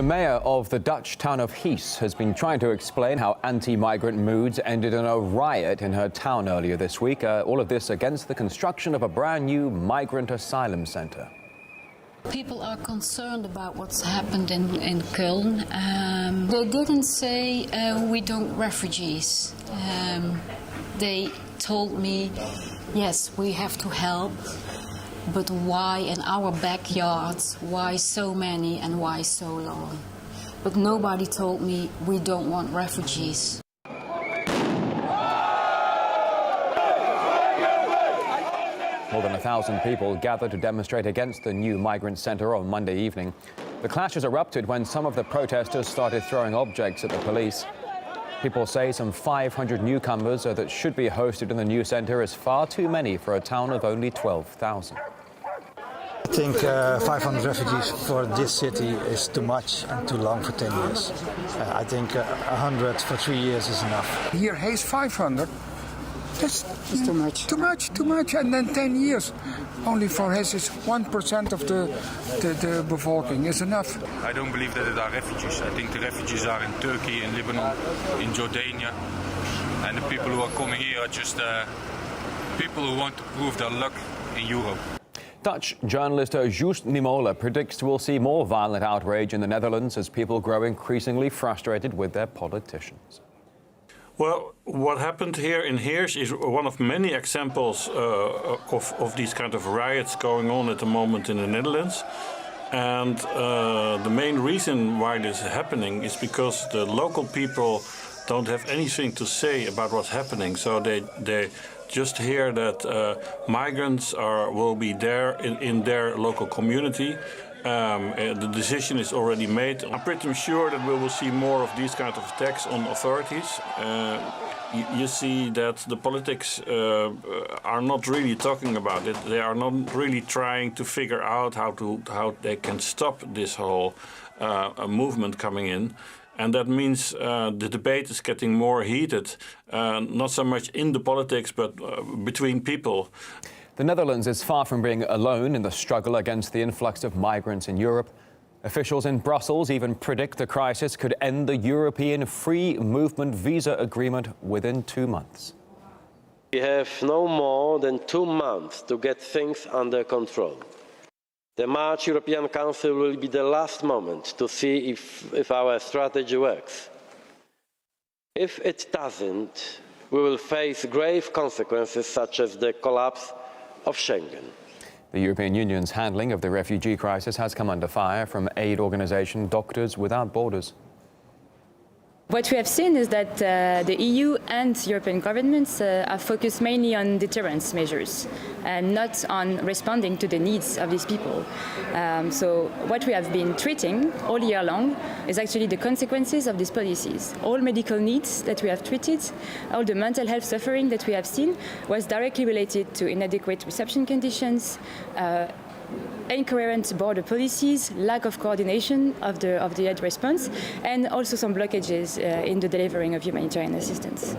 The mayor of the Dutch town of Heesch has been trying to explain how anti-migrant moods ended in a riot in her town earlier this week. All of this against the construction of a brand new migrant asylum centre. People are concerned about what's happened in Köln. They didn't say we don't want refugees. They told me, yes, we have to help, but why in our backyards? Why so many and why so long? But nobody told me we don't want refugees. More than 1,000 people gathered to demonstrate against the new migrant centre on Monday evening. The clashes erupted when some of the protesters started throwing objects at the police. People say some 500 newcomers that should be hosted in the new centre is far too many for a town of only 12,000. I think 500 refugees for this city is too much and too long for 10 years. I think 100 for 3 years is enough. Here has 500. That's too much. Too much. And then 10 years. Only for Heesch is 1% of the bevolking is enough. I don't believe that there are refugees. I think the refugees are in Turkey, in Lebanon, in Jordania. And the people who are coming here are just people who want to prove their luck in Europe. Dutch journalist Joost Niemoller predicts we'll see more violent outrage in the Netherlands as people grow increasingly frustrated with their politicians. Well, what happened here in Heesch is one of many examples of these kind of riots going on at the moment in the Netherlands. And the main reason why this is happening is because the local people don't have anything to say about what's happening. So they just hear that migrants will be there in their local community. The decision is already made. I'm pretty sure that we will see more of these kind of attacks on authorities. You see that the politics are not really talking about it. They are not really trying to figure out how they can stop this whole movement coming in. And that means the debate is getting more heated, not so much in the politics, but between people. The Netherlands is far from being alone in the struggle against the influx of migrants in Europe. Officials in Brussels even predict the crisis could end the European free movement visa agreement within 2 months. We have no more than 2 months to get things under control. The March European Council will be the last moment to see if our strategy works. If it doesn't, we will face grave consequences such as the collapse of Schengen. The European Union's handling of the refugee crisis has come under fire from aid organisation Doctors Without Borders. What we have seen is that the EU and European governments are focused mainly on deterrence measures and not on responding to the needs of these people. So what we have been treating all year long is actually the consequences of these policies. All medical needs that we have treated, all the mental health suffering that we have seen was directly related to inadequate reception conditions, incoherent border policies, lack of coordination of the aid response, and also some blockages in the delivering of humanitarian assistance.